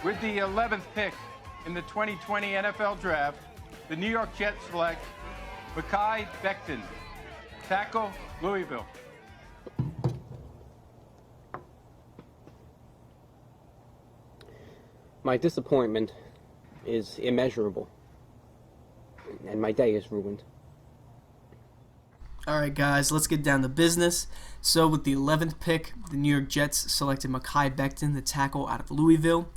With the 11th pick in the 2020 NFL Draft, the New York Jets select Mekhi Becton, tackle, Louisville. My disappointment is immeasurable, and my day is ruined. All right, guys, let's get down to business. So with the 11th pick, the New York Jets selected Mekhi Becton, the tackle out of Louisville.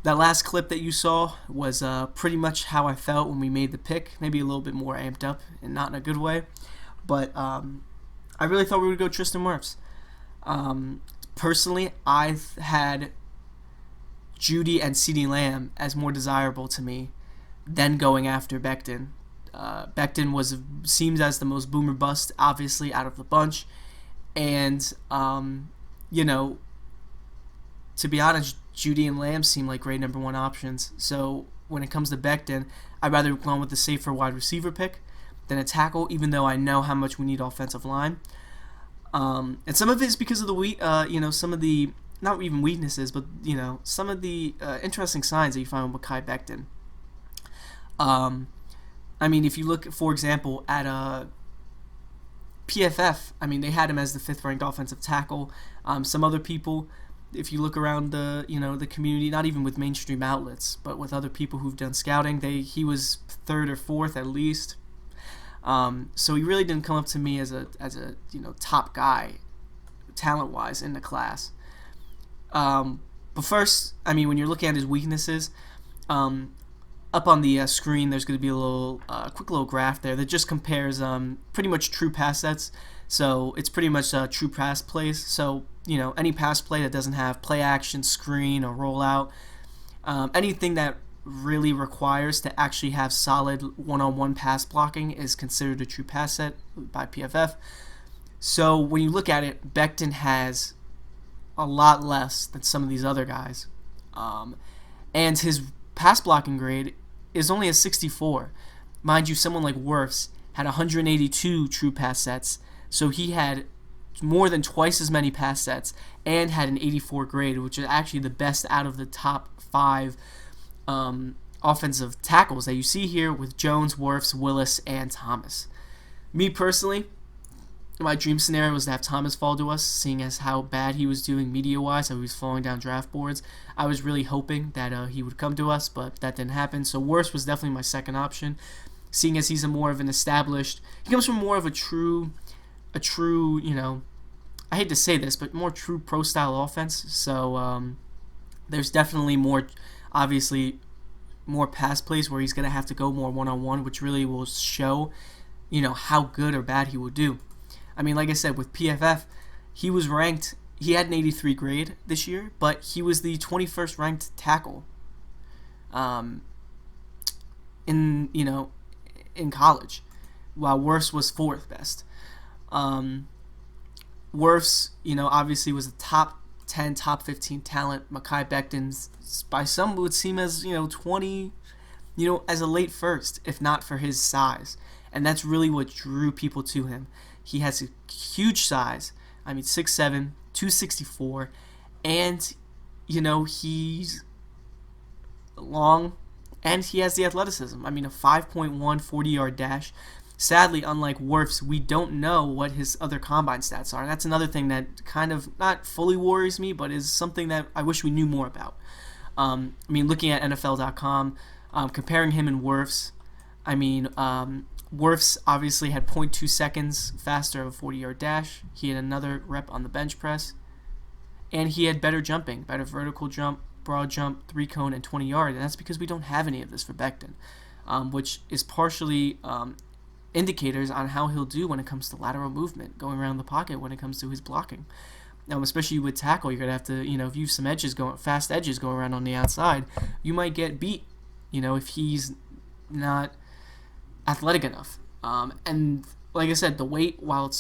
That last clip that you saw was pretty much how I felt when we made the pick, maybe a little bit more amped up and not in a good way. But I really thought we would go Tristan Wirfs. Personally, I had Judy and CeeDee Lamb as more desirable to me than going after Becton. Becton seems as the most boomer bust, obviously, out of the bunch. And, to be honest, Judy and Lamb seem like great number one options. So when it comes to Becton, I'd rather go on with the safer wide receiver pick than a tackle, even though I know how much we need offensive line. And some of it is because of some of the, not even weaknesses, but, some of the interesting signs that you find with Mekhi Becton. If you look, for example, at PFF, they had him as the 5th-ranked offensive tackle. Some other people, if you look around the community, not even with mainstream outlets, but with other people who've done scouting, he was 3rd or 4th at least. So he really didn't come up to me as a top guy, talent-wise, in the class. But first, when you're looking at his weaknesses, up on the screen, there's going to be a quick little graph there that just compares pretty much true pass sets. So it's pretty much true pass plays. So, any pass play that doesn't have play action, screen, or rollout, anything that really requires to actually have solid one-on-one pass blocking is considered a true pass set by PFF. So when you look at it, Becton has a lot less than some of these other guys. And his pass blocking grade is only a 64. Mind you, someone like Wirfs had 182 true pass sets, so he had more than twice as many pass sets and had an 84 grade, which is actually the best out of the top 5 offensive tackles that you see here with Jones, Wirfs, Willis, and Thomas. Me personally, my dream scenario was to have Thomas fall to us, seeing as how bad he was doing media-wise, how he was falling down draft boards. I was really hoping that he would come to us, but that didn't happen. So Wirfs was definitely my second option, seeing as he's he comes from more of a true, I hate to say this, but more true pro-style offense. So there's definitely obviously more pass plays where he's going to have to go more one-on-one, which really will show, how good or bad he will do. Like I said, with PFF, he was ranked, he had an 83 grade this year, but he was the 21st ranked tackle in college, while Wirfs was 4th best. Wirfs, obviously was a top 10, top 15 talent. Mekhi Becton's, by some would seem as, 20, as a late first, if not for his size. And that's really what drew people to him. He has a huge size. 6'7", 264, and, he's long, and he has the athleticism. A 5.1 40-yard dash. Sadly, unlike Wirfs, we don't know what his other combine stats are. And that's another thing that kind of not fully worries me, but is something that I wish we knew more about. Looking at NFL.com, comparing him and Wirfs, Wirfs obviously had 0.2 seconds faster of a 40-yard dash. He had another rep on the bench press. And he had better jumping, better vertical jump, broad jump, 3-cone, and 20-yard. And that's because we don't have any of this for Becton, which is partially indicators on how he'll do when it comes to lateral movement, going around the pocket when it comes to his blocking. Now, especially with tackle, you're going to have to, if you have some fast edges going around on the outside, you might get beat, if he's not athletic enough. And like I said, the weight, while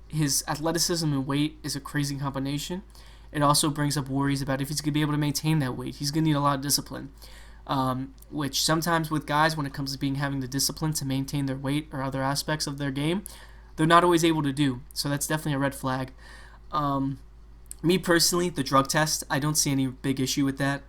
his athleticism and weight is a crazy combination, it also brings up worries about if he's going to be able to maintain that weight. He's going to need a lot of discipline, which sometimes with guys, when it comes to having the discipline to maintain their weight or other aspects of their game, they're not always able to do. So that's definitely a red flag. Me personally, the drug test, I don't see any big issue with that.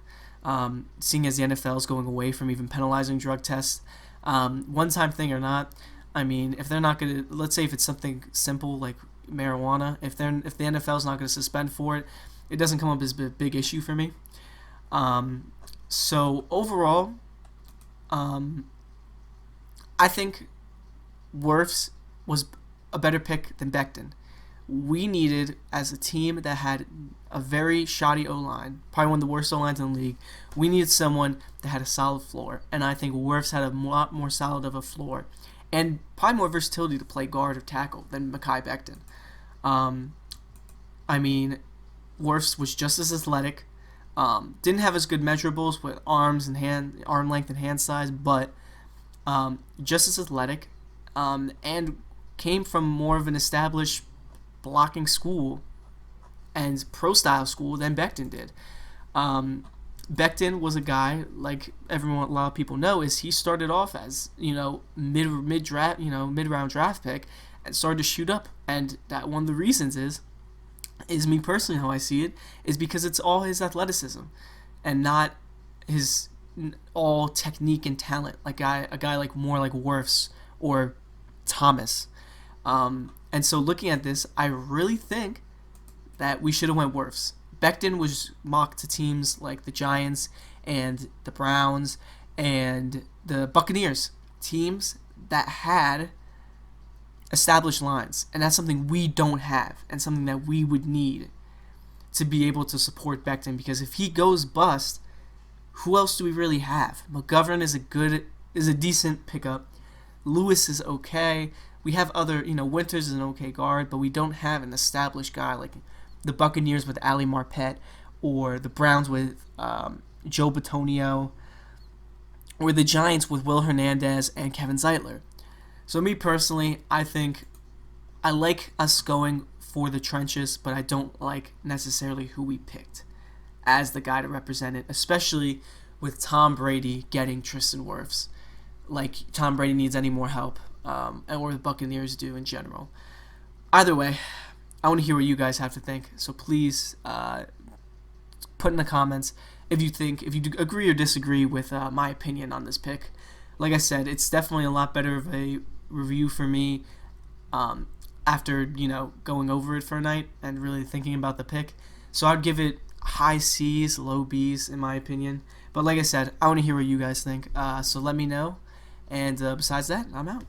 seeing as the NFL is going away from even penalizing drug tests, one-time thing or not. I mean, if they're not going to, let's say if it's something simple like marijuana, if the NFL is not going to suspend for it, it doesn't come up as a big issue for me. So overall, I think Wirfs was a better pick than Becton. We needed, as a team that had a very shoddy O-line, probably one of the worst O-lines in the league, we needed someone that had a solid floor. And I think Wirfs had a lot more solid of a floor and probably more versatility to play guard or tackle than Mekhi Becton. I mean, Wirfs was just as athletic, didn't have as good measurables with arm length and hand size, but just as athletic, and came from more of an established blocking school and pro-style school than Becton did. Becton was a guy, like a lot of people know, is he started off as mid-round draft pick and started to shoot up, and that one of the reasons is me personally how I see it is because it's all his athleticism and not his all technique and talent, like a guy like more like Wirfs or Thomas. And so looking at this, I really think that we should have went Wirfs. Becton was mocked to teams like the Giants and the Browns and the Buccaneers, teams that had established lines, and that's something we don't have and something that we would need to be able to support Becton, because if he goes bust, who else do we really have? McGovern is a decent pickup. Lewis is okay. We have other, Winters is an okay guard, but we don't have an established guy like the Buccaneers with Ali Marpet or the Browns with Joe Bitonio or the Giants with Will Hernandez and Kevin Zeitler. So me personally, I think I like us going for the trenches, but I don't like necessarily who we picked as the guy to represent it, especially with Tom Brady getting Tristan Wirfs. Like Tom Brady needs any more help, or the Buccaneers do in general. Either way, I want to hear what you guys have to think. So please put in the comments if you agree or disagree with my opinion on this pick. Like I said, it's definitely a lot better of a review for me after going over it for a night and really thinking about the pick. So I'd give it high C's, low B's in my opinion. But like I said, I want to hear what you guys think. So let me know. And besides that, I'm out.